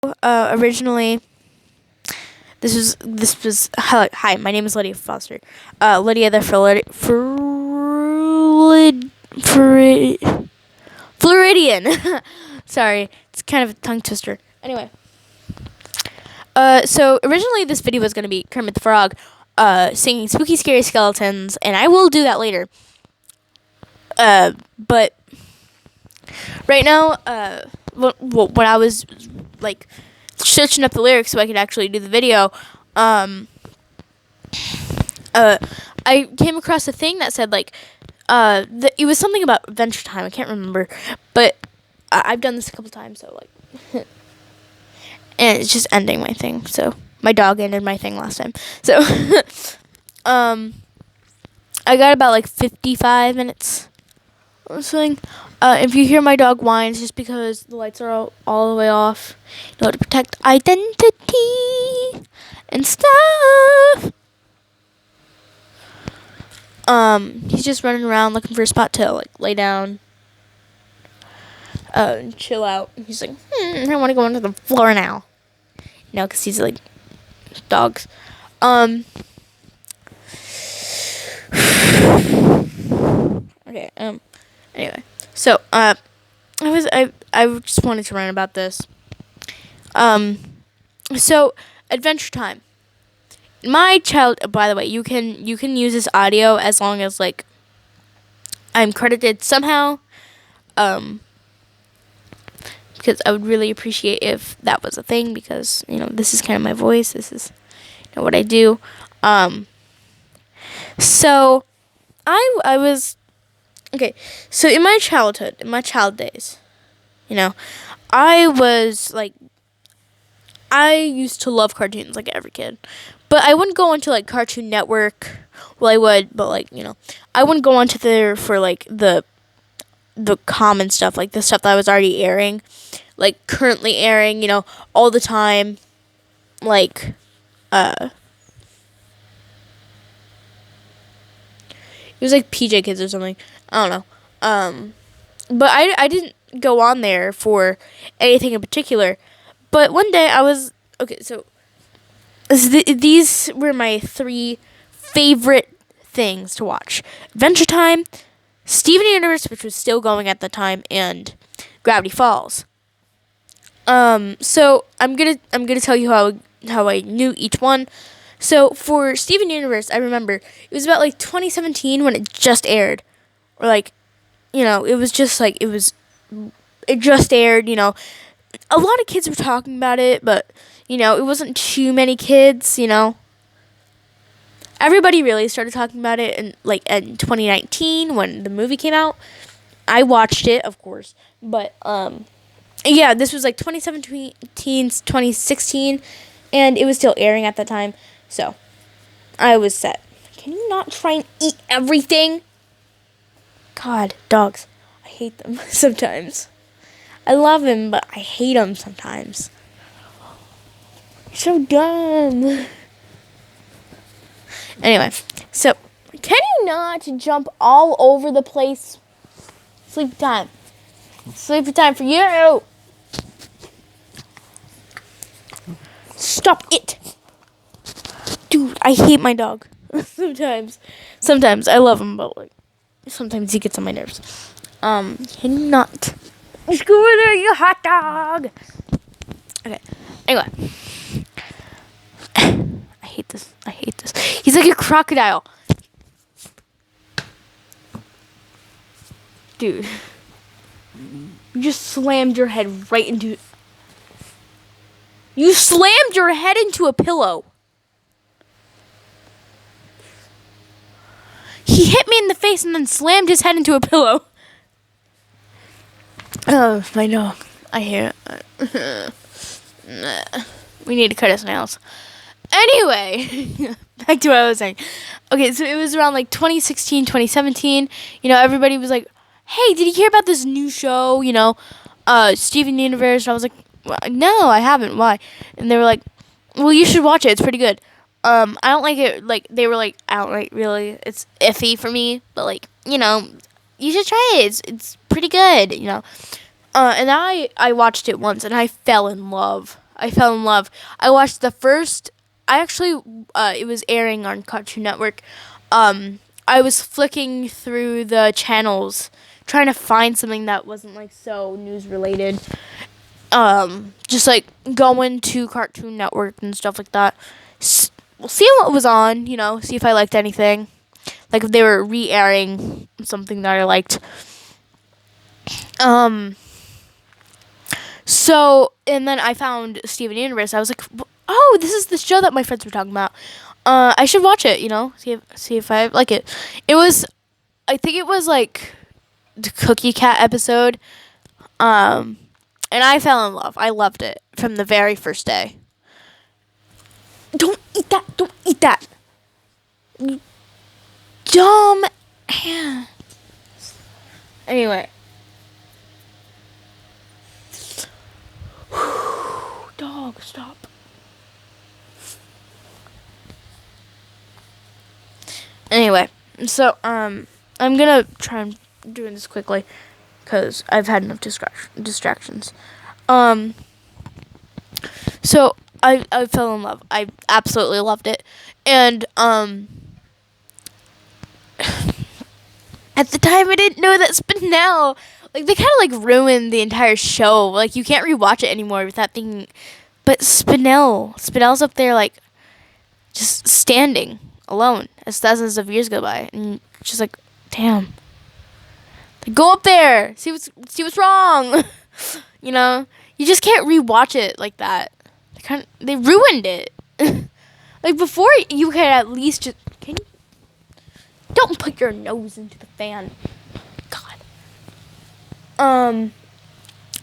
Originally, this was hi. My name is Lydia Foster. Lydia the Floridian. Sorry, it's kind of a tongue twister. Anyway, so originally this video was gonna be Kermit the Frog, singing spooky, scary skeletons, and I will do that later. But right now, when I was like searching up the lyrics so I could actually do the video, I came across a thing that said like, it was something about Adventure Time. I can't remember, but I've done this a couple times, so like, and it's just ending my thing. So my dog ended my thing last time. So, I got about like 55 minutes or something. If you hear my dog whine, it's just because the lights are all the way off. You know, to protect identity and stuff. He's just running around looking for a spot to like lay down, and chill out. He's like, I want to go onto the floor now. You know, because he's like dogs. Okay. Anyway, so I just wanted to rant about this. So Adventure Time. My child. By the way, you can use this audio as long as like I'm credited somehow. Because I would really appreciate if that was a thing, because this is kind of my voice. This is what I do. So I was okay. So in my childhood, in my child days, I was like, I used to love cartoons like every kid. But I wouldn't go onto like Cartoon Network. Well, I would, but like, I wouldn't go onto there for like the common stuff, like the stuff that was already airing, like currently airing, all the time. Like it was like PJ Kids or something. I don't know. But I didn't go on there for anything in particular. But one day I was okay, so these were my 3 favorite things to watch: Adventure Time, Steven Universe, which was still going at the time, and Gravity Falls. So I'm gonna tell you how I knew each one. So for Steven Universe, I remember it was about like 2017 when it just aired, or like, it was just like it just aired. A lot of kids were talking about it, but it wasn't too many kids. Everybody really started talking about it in 2019 when the movie came out. I watched it, of course, but yeah, this was like 2017, 2016, and it was still airing at that time. So I was set. Can you not try and eat everything? God, dogs. I hate them sometimes. I love him, but I hate him sometimes. You're so dumb. Anyway, so can you not jump all over the place? Sleep time. Sleep time for you. Stop it. Dude, I hate my dog. Sometimes I love him, but like sometimes he gets on my nerves. Can you not? Just go over there, you hot dog. Okay. Anyway. I hate this. He's like a crocodile. Dude. You just slammed your head right into... You slammed your head into a pillow. He hit me in the face and then slammed his head into a pillow. Oh, I know. I hear it. We need to cut his nails. Anyway, back to what I was saying. Okay, so it was around like 2016, 2017. Everybody was like, hey, did you hear about this new show? Steven Universe. And I was like, well, no, I haven't. Why? And they were like, well, you should watch it. It's pretty good. I don't like it. Like, they were like, I don't like really. It's iffy for me. But like, you should try it. It's pretty good, And I watched it once and I fell in love. I fell in love. I watched the first. I actually, it was airing on Cartoon Network. I was flicking through the channels, trying to find something that wasn't like so news related. Just like going to Cartoon Network and stuff like that. See what was on, see if I liked anything. Like if they were re-airing something that I liked. So, and then I found Steven Universe. I was like, oh, this is the show that my friends were talking about. I should watch it, see if I like it. I think it was like the Cookie Cat episode. And I fell in love. I loved it from the very first day. Don't eat that. Don't eat that. You dumb hands. Anyway. Dog, stop. Anyway, so I'm gonna try and doing this quickly because I've had enough distractions. So I fell in love. I absolutely loved it, and at the time I didn't know that Spinel, like they kind of like ruined the entire show. Like you can't rewatch it anymore without thinking. But Spinel's up there like just standing alone as thousands of years go by, and she's like, damn. Like, go up there, see what's wrong. You just can't rewatch it like that. They ruined it. Like before, you could at least just don't put your nose into the fan. God.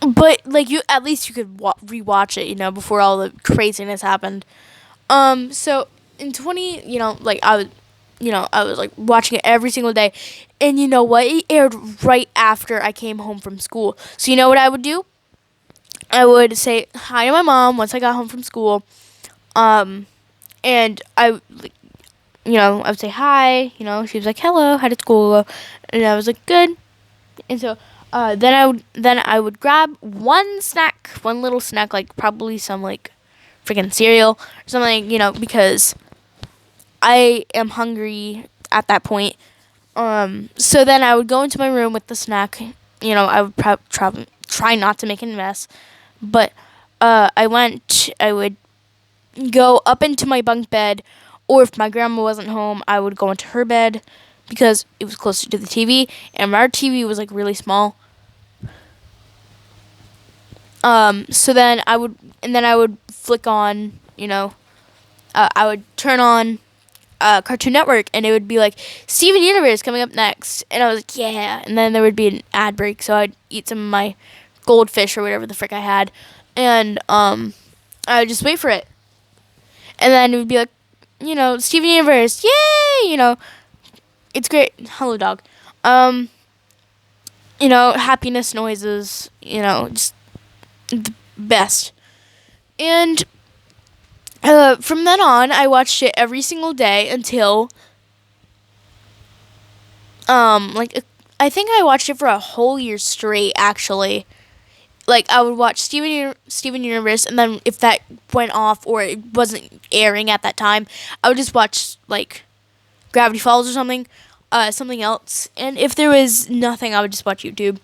But like at least you could rewatch it, before all the craziness happened. So in I was like watching it every single day, and you know what? It aired right after I came home from school. So you know what I would do? I would say hi to my mom once I got home from school, and I would say hi. She was like, "Hello, how did school go?" And I was like, "Good." And so then I would grab one little snack, like probably some like freaking cereal or something, because I am hungry at that point. So then I would go into my room with the snack. I would try not to make a mess, but I would go up into my bunk bed, or if my grandma wasn't home, I would go into her bed because it was closer to the TV, and our TV was like really small. So then I would flick on, I would turn on Cartoon Network, and it would be like Steven Universe coming up next, and I was like, yeah. And then there would be an ad break, so I'd eat some of my goldfish or whatever the frick I had, and I would just wait for it, and then it would be like, Steven Universe, yay, it's great. Hello, dog. Happiness noises, just the best. And from then on, I watched it every single day until I think I watched it for a whole year straight, actually. Like, I would watch Steven Universe, and then if that went off or it wasn't airing at that time, I would just watch, like, Gravity Falls or something else. And if there was nothing, I would just watch YouTube.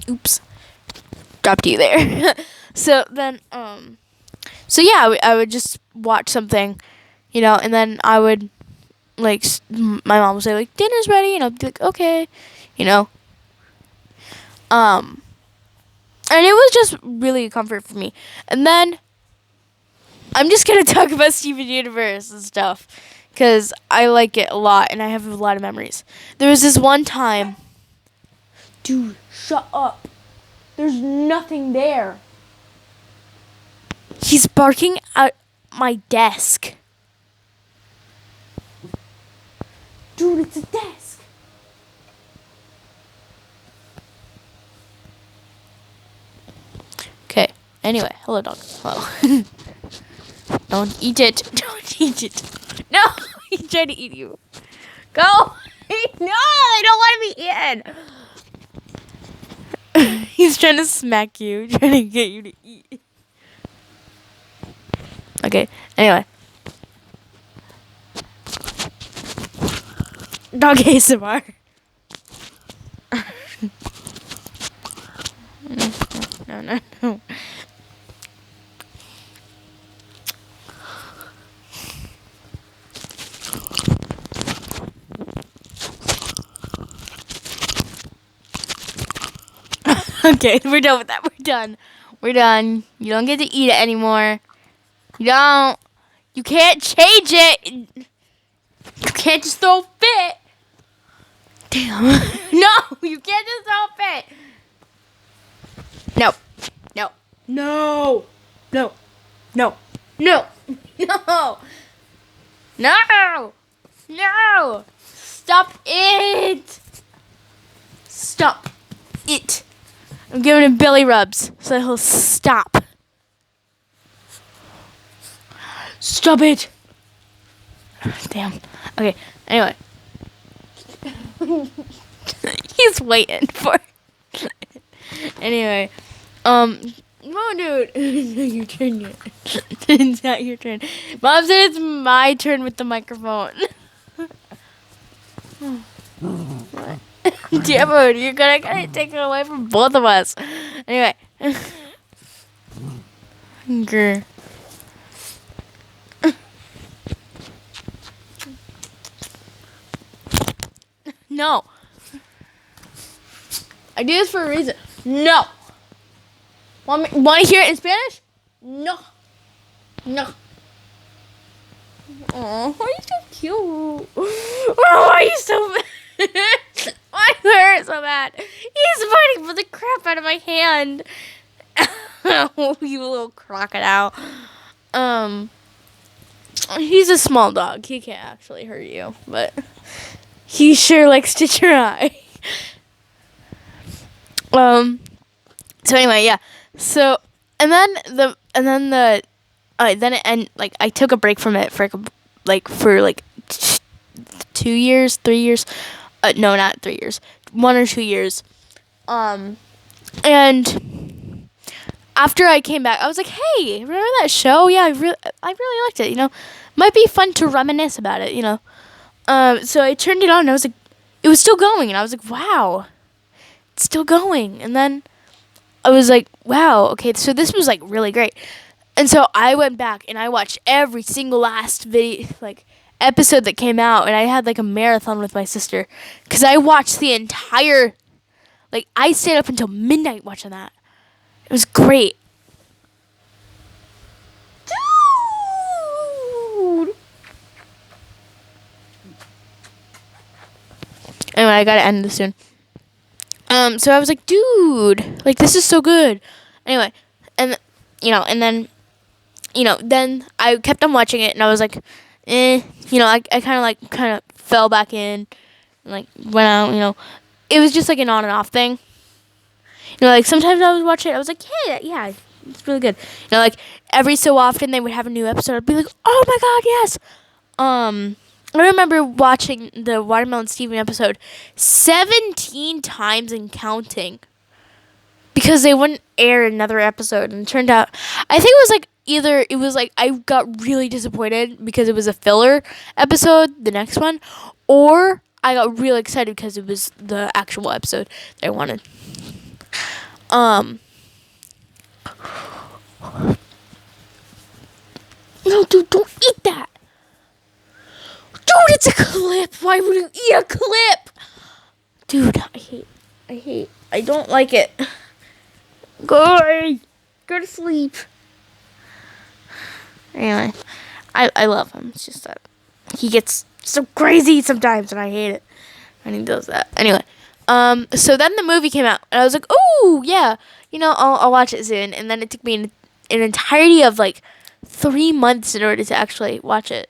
Oops. Dropped you there. So then, so yeah, I would just watch something, and then I would, like, my mom would say, like, dinner's ready, and I'd be like, okay, and it was just really a comfort for me. And then, I'm just gonna talk about Steven Universe and stuff, because I like it a lot, and I have a lot of memories. There was this one time, dude, shut up. There's nothing there. He's barking at my desk. Dude, it's a desk. Okay, anyway, hello, dog. Hello. Don't eat it. Don't eat it. No, he's trying to eat you. Go. No, I don't want to be eaten. He's trying to smack you, trying to get you to eat. Okay, anyway. Dog ASMR. No. Okay, we're done with that. We're done. You don't get to eat it anymore. You don't. You can't change it. You can't just throw a fit. Damn. No, you can't just throw a fit. No. No. Stop it. Stop it. I'm giving him belly rubs so he'll stop. Stop it. Damn. Okay, anyway. He's waiting for it. Anyway. No, dude. It's your turn yet. It's not your turn. Mom said it's my turn with the microphone. What? Dude, you're gonna take it away from both of us. Anyway. Grr. No. I do this for a reason. No. Want to hear it in Spanish? No. Oh, why are you so cute? Oh, why are you so bad? Why hurt so bad? He's fighting for the crap out of my hand. Oh, you little crocodile. He's a small dog. He can't actually hurt you, but he sure likes to try. So anyway, yeah. So then I took a break from it for 2 years, 3 years. No, not 3 years. 1 or 2 years. And after I came back, I was like, "Hey, remember that show? Yeah, I really liked it. You know, might be fun to reminisce about it. You know." So I turned it on, and I was like, it was still going, and I was like, "Wow, it's still going." And then I was like, "Wow, okay, so this was like really great." And so I went back and I watched every single last video, episode that came out, and I had like a marathon with my sister because I watched the entire. I stayed up until midnight watching that. It was great. Dude. Anyway, I gotta end this soon. So I was like, dude, this is so good. Anyway, and then I kept on watching it, and I was like, I kind of fell back in, and went out. It was just an on and off thing. Sometimes I would watch it, I was like, hey, yeah, it's really good. Every so often they would have a new episode. I'd be like, oh my god, yes. I remember watching the Watermelon Steven episode 17 times and counting because they wouldn't air another episode, and it turned out I think it was I got really disappointed because it was a filler episode, the next one, or I got really excited because it was the actual episode that I wanted. No, dude, don't eat that. Dude, it's a clip. Why would you eat a clip? Dude, I don't like it. Go to sleep. Anyway, I love him. It's just that he gets so crazy sometimes, and I hate it when he does that. Anyway, so then the movie came out, and I was like, oh, yeah, I'll watch it soon. And then it took me an entirety of 3 months in order to actually watch it.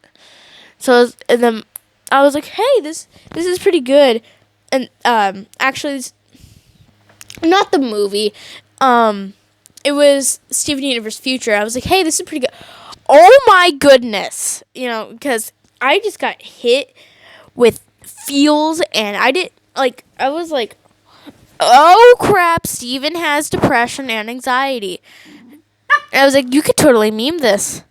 So and then I was like, hey, this is pretty good. And actually, not the movie. It was Steven Universe Future. I was like, hey, this is pretty good. Oh my goodness, because I just got hit with feels, and I didn't I was oh crap, Steven has depression and anxiety. And I was like, you could totally meme this.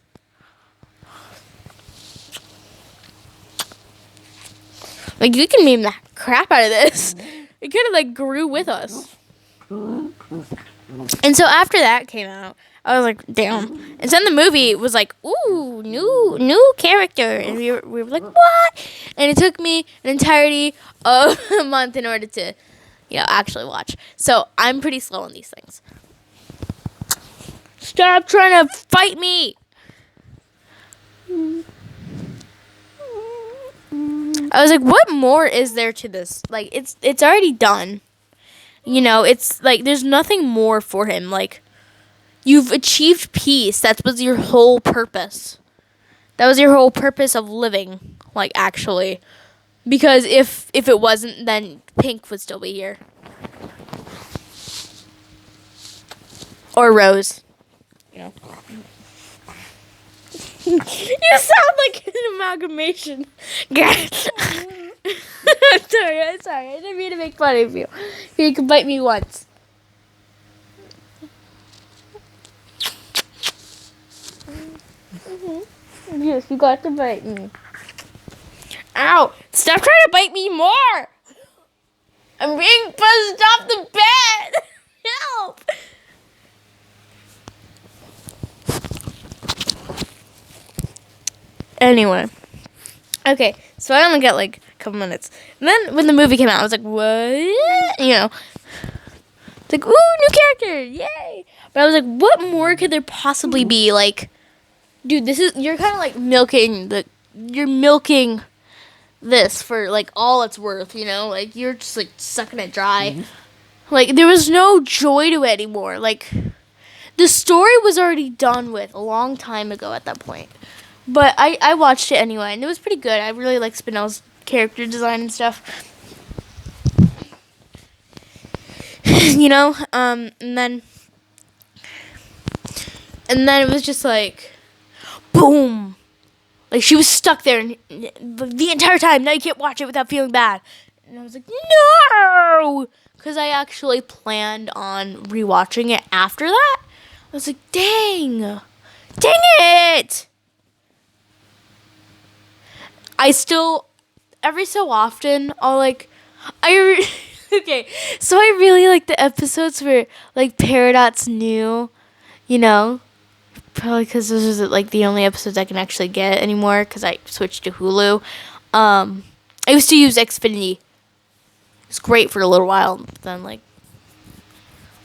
Like, you can meme the crap out of this. It kind of like grew with us. And so after that came out, I was like, damn. And then the movie was like, ooh, new character. And we were like, what? And it took me an entirety of a month in order to, actually watch. So I'm pretty slow on these things. Stop trying to fight me. I was like, what more is there to this? Like, it's already done. It's like there's nothing more for him. Like, you've achieved peace. That was your whole purpose. That was your whole purpose of living, like, actually. Because if it wasn't, then Pink would still be here. Or Rose. You sound like an amalgamation. I'm sorry. I didn't mean to make fun of you. You can bite me once. Yes, you got to bite me. Ow! Stop trying to bite me more! I'm being buzzed off the bed! Help! Anyway. Okay, so I only got like a couple minutes. And then when the movie came out, I was like, what? It's like, ooh, new character! Yay! But I was like, what more could there possibly be? Like, dude, you're kind of like milking this for like all it's worth, like you're just like sucking it dry. Mm-hmm. Like, there was no joy to it anymore. Like, the story was already done with a long time ago at that point. But I watched it anyway, and it was pretty good. I really like Spinell's character design and stuff. And then it was just like, boom. Like, she was stuck there the entire time. Now you can't watch it without feeling bad. And I was like, no! Because I actually planned on rewatching it after that. I was like, dang it! I still, every so often, okay, so I really like the episodes where, like, Peridot's new, probably because those are, like, the only episodes I can actually get anymore, because I switched to Hulu. I used to use Xfinity. It's great for a little while, but then, like,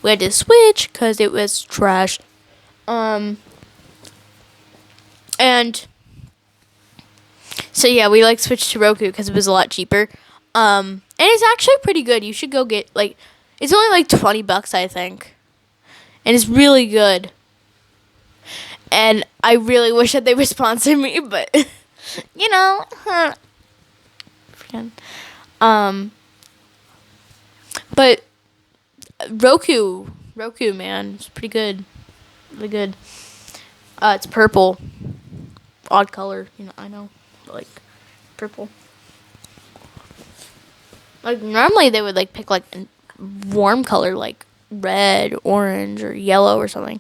we had to switch, because it was trash. And so yeah, we like switched to Roku because it was a lot cheaper. And it's actually pretty good. You should go get it's only like $20, I think. And it's really good. And I really wish that they would sponsor me, but but Roku, man, it's pretty good. Really good. It's purple. Odd color, I know. Like, purple. Like, normally they would, like, pick, like, a warm color, like red, orange, or yellow or something.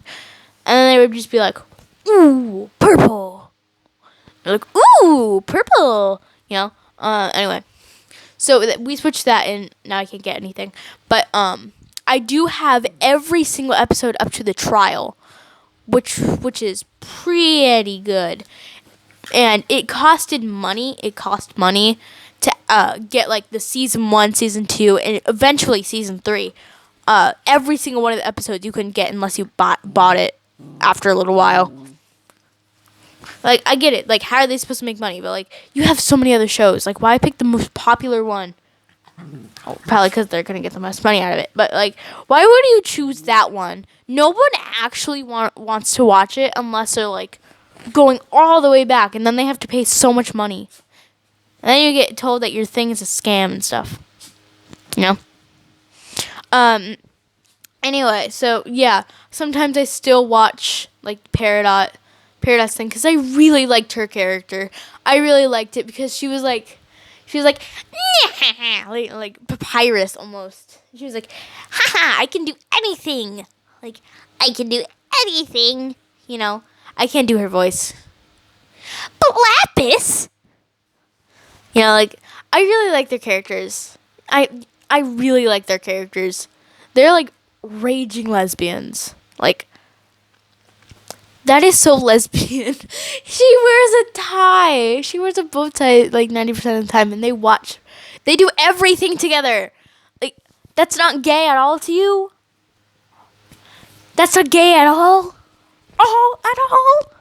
And then they would just be like, ooh, purple. They're like, ooh, purple. Anyway. So we switched that, and now I can't get anything. But, I do have every single episode up to the trial, which is pretty good. And it cost money to get, like, the season 1, season 2, and eventually season 3. Every single one of the episodes you couldn't get unless you bought it after a little while. Like, I get it. Like, how are they supposed to make money? But, like, you have so many other shows. Like, why pick the most popular one? Oh, probably because they're going to get the most money out of it. But, like, why would you choose that one? No one actually wants to watch it unless they're, like, going all the way back, and then they have to pay so much money. And then you get told that your thing is a scam and stuff. Anyway, so, yeah. Sometimes I still watch, like, Peridot's thing, because I really liked her character. I really liked it because she was, like, She was like, like papyrus almost. She was like, haha, I can do anything. Like, I can do anything. I can't do her voice. But Lapis, like, I really like their characters. I really like their characters. They're like raging lesbians. Like, that is so lesbian. She wears a tie. She wears a bow tie like 90% of the time, and they do everything together. Like, that's not gay at all to you? That's not gay at all? Oh, at all?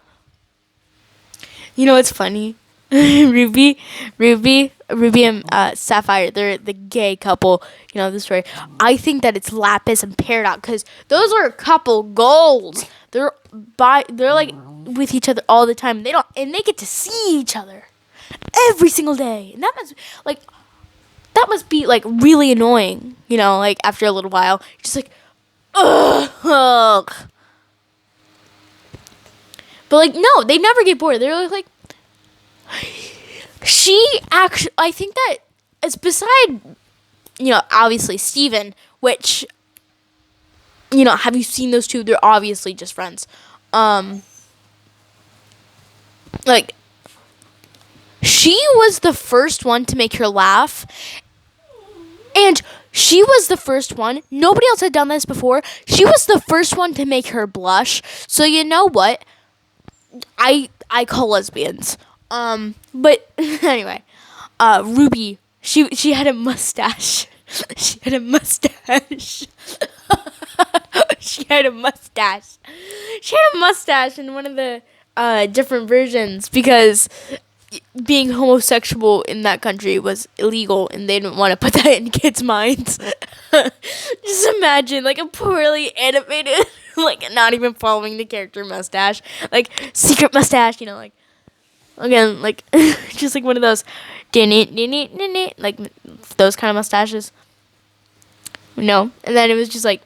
You know what's funny? Ruby and Sapphire, they're the gay couple, the story. I think that it's Lapis and Peridot, because those are couple goals. They're like with each other all the time. They get to see each other every single day. And that must be like really annoying, like after a little while. Just like, ugh. But like, no, they never get bored. They're like I think that it's beside, obviously Steven, which, have you seen those two? They're obviously just friends. Like, she was the first one to make her laugh, and she was the first one. Nobody else had done this before. She was the first one to make her blush. So you know what? I call lesbians. But anyway, Ruby, she had a mustache. She had a mustache. She had a mustache. She had a mustache in one of the different versions, because being homosexual in that country was illegal, and they didn't want to put that in kids' minds. Just imagine, like, a poorly animated, like, not even following the character mustache, like, secret mustache, like, again, like, just like one of those, like, those kind of mustaches. No, and then it was just like,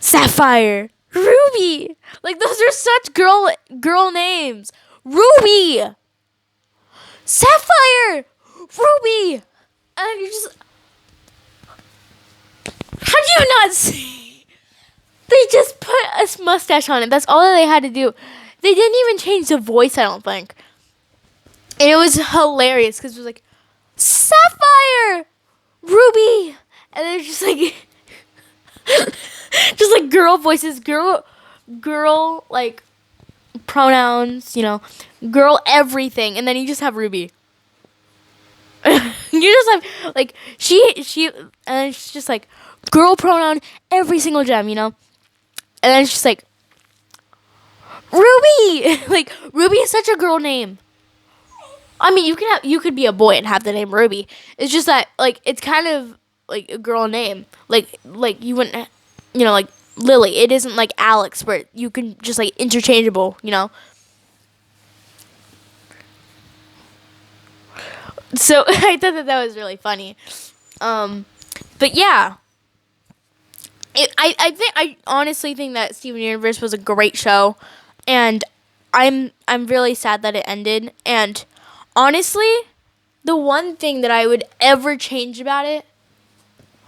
Sapphire, Ruby, like, those are such girl names. Ruby, Sapphire, Ruby, and you just, how do you not see? They just put a mustache on it. That's all that they had to do. They didn't even change the voice, I don't think. And it was hilarious, because it was like, Sapphire, Ruby, and they're just like, just like girl voices, girl, like, pronouns, girl everything, and then you just have Ruby. You just have, like, she, and it's just like, girl pronoun every single gem, and then it's just like, Ruby! Like, Ruby is such a girl name. I mean, you could be a boy and have the name Ruby. It's just that, like, it's kind of like a girl name. Like you wouldn't, like Lily. It isn't like Alex, where you can just, like, interchangeable, So I thought that was really funny. But yeah. I honestly think that Steven Universe was a great show, and I'm really sad that it ended. And honestly, the one thing that I would ever change about it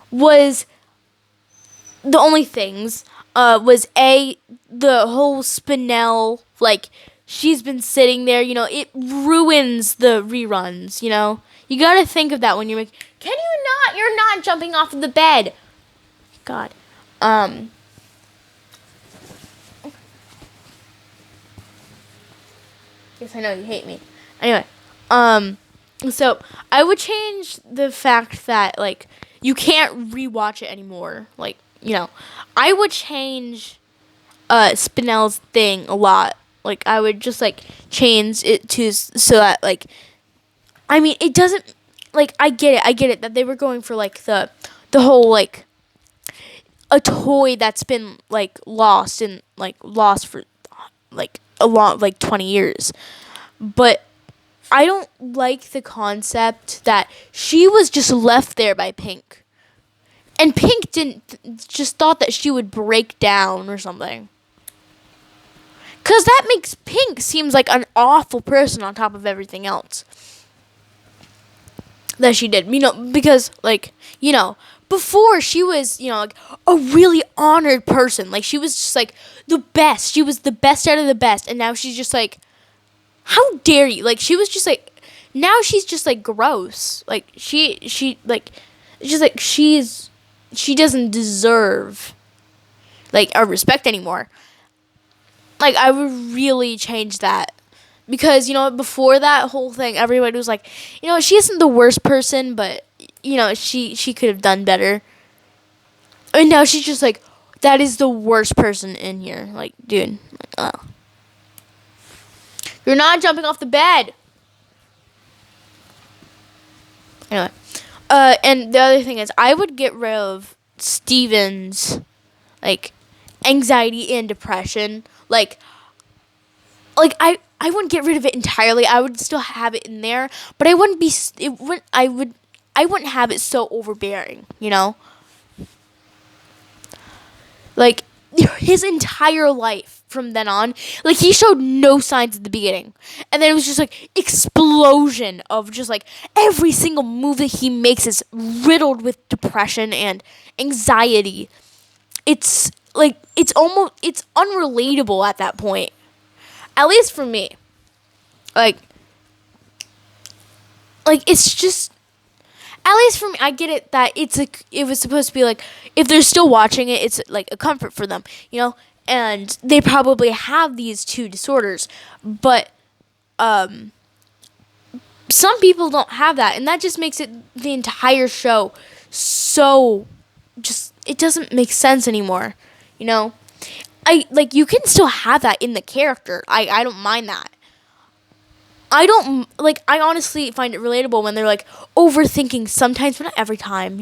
was the only things was the whole Spinel, like, she's been sitting there, it ruins the reruns, You gotta think of that when you're like, you're not jumping off of the bed. God. Yes, I know you hate me. Anyway, so I would change the fact that, like, you can't rewatch it anymore. Like, I would change Spinel's thing a lot. Like, I would just, like, change it to so that, like, I mean, it doesn't, like, I get it that they were going for, like, the whole, like, a toy that's been, like, lost for, like, a long, like, 20 years. But I don't like the concept that she was just left there by Pink. And Pink just thought that she would break down or something. Because that makes Pink seems like an awful person on top of everything else. that she did. Because like, before she was, like a really honored person. Like she was just like the best. She was the best out of the best. And now she's just like, how dare you? Like she was just like, now she's just like gross. Like she like, it's just like she doesn't deserve like our respect anymore. Like I would really change that. Because, before that whole thing, everybody was like, she isn't the worst person, but, she could have done better. And now she's just like, that is the worst person in here. Like, dude, you're not jumping off the bed. Anyway. And the other thing is, I would get rid of Steven's, like, anxiety and depression. Like I wouldn't get rid of it entirely. I would still have it in there, but I wouldn't have it so overbearing, Like his entire life from then on, like he showed no signs at the beginning. And then it was just like explosion of just like every single move that he makes is riddled with depression and anxiety. It's like it's unrelatable at that point. At least for me. Like it's just, at least for me, I get it that it was supposed to be like, if they're still watching it, it's like a comfort for them, and they probably have these two disorders, but some people don't have that, and that just makes it the entire show so just, it doesn't make sense anymore, you can still have that in the character. I don't mind that. I honestly find it relatable when they're like overthinking sometimes, but not every time,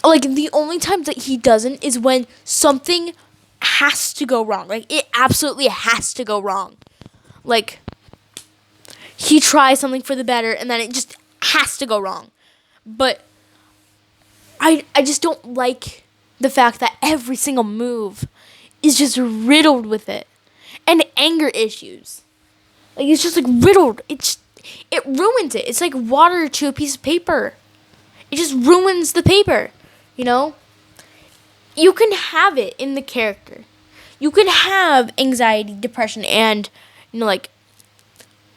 Like the only times that he doesn't is when something has to go wrong. Like it absolutely has to go wrong. Like he tries something for the better and then it just has to go wrong. But I just don't like the fact that every single move is just riddled with it. And anger issues. Like, it's just, like, riddled. It ruins it. It's like water to a piece of paper. It just ruins the paper, You can have it in the character. You can have anxiety, depression, and,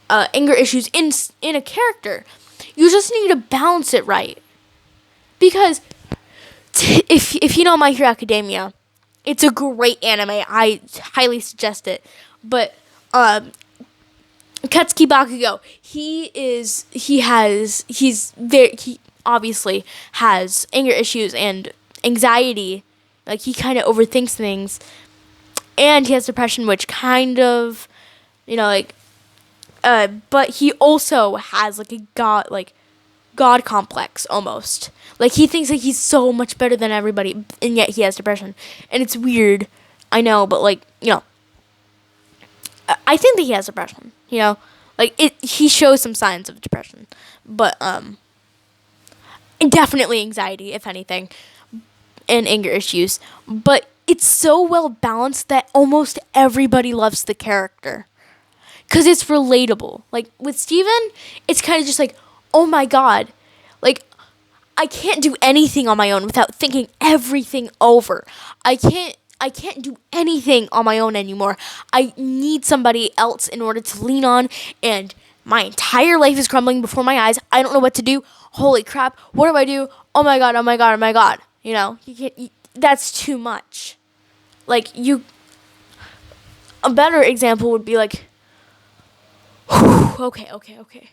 anger issues in a character. You just need to balance it right. Because if you know My Hero Academia, it's a great anime. I highly suggest it. But, Katsuki Bakugo, he obviously has anger issues and anxiety. Like, he kind of overthinks things. And he has depression, which kind of, but he also has, like, a God complex, almost. Like, he thinks like he's so much better than everybody, and yet he has depression. And it's weird, I know, but, I think that he has depression, he shows some signs of depression, but, and definitely anxiety, if anything, and anger issues, but it's so well balanced that almost everybody loves the character, because it's relatable. Like, with Steven, it's kind of just like, oh my god, like, I can't do anything on my own without thinking everything over. I can't do anything on my own anymore. I need somebody else in order to lean on, and my entire life is crumbling before my eyes. I don't know what to do. Holy crap, what do I do? Oh my god, oh my god, oh my god. That's too much. A better example would be like, okay.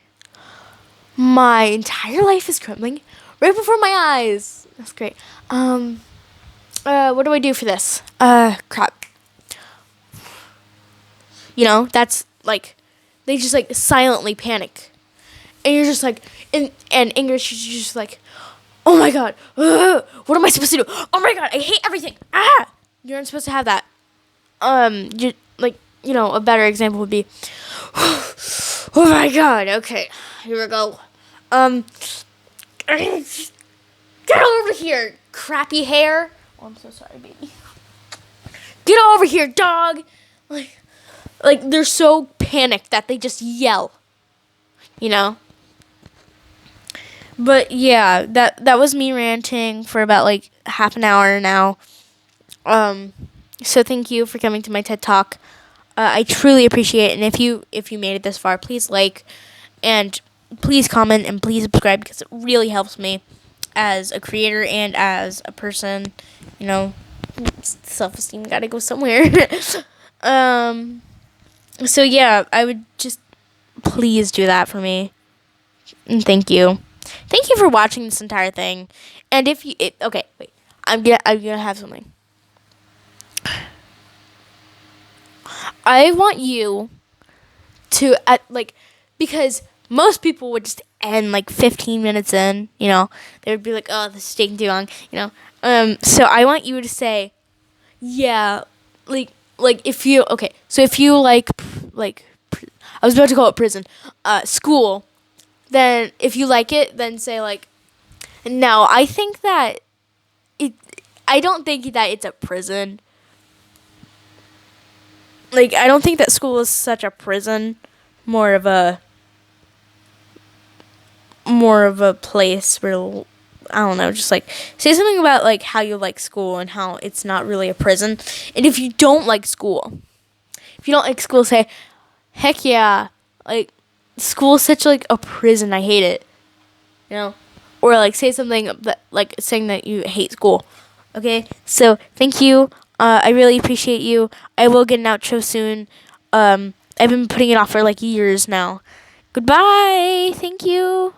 My entire life is crumbling right before my eyes. That's great. What do I do for this? Crap. That's like, they just like silently panic. And you're just like, and English is just like, oh my god, what am I supposed to do? Oh my god, I hate everything. You're not supposed to have that. A better example would be, oh my god, okay, here we go. Get over here, crappy hair. Oh, I'm so sorry, baby. Get over here, dog. Like they're so panicked that they just yell. But yeah, that was me ranting for about like half an hour now. Um, so thank you for coming to my TED Talk. I truly appreciate it. And if you made it this far, please like and please comment and please subscribe because it really helps me as a creator and as a person. You know, self-esteem gotta go somewhere. um. So yeah, I would just please do that for me. And thank you. Thank you for watching this entire thing. And if you okay, wait. I'm gonna have something. I want you to like because most people would just end like 15 minutes in, they would be like, oh, this is taking too long. So I want you to say, yeah, like if you okay, so if you like I was about to call it prison, school, then if you like it, then say like, no, I think that it I don't think that it's a prison. Like I don't think that school is such a prison, more of a place where I don't know, just like say something about like how you like school and how it's not really a prison. And if you don't like school, say, heck yeah, like school's such like a prison. I hate it, or like say something that like saying that you hate school. Okay, so thank you. I really appreciate you. I will get an outro soon. I've been putting it off for like years now. Goodbye. Thank you.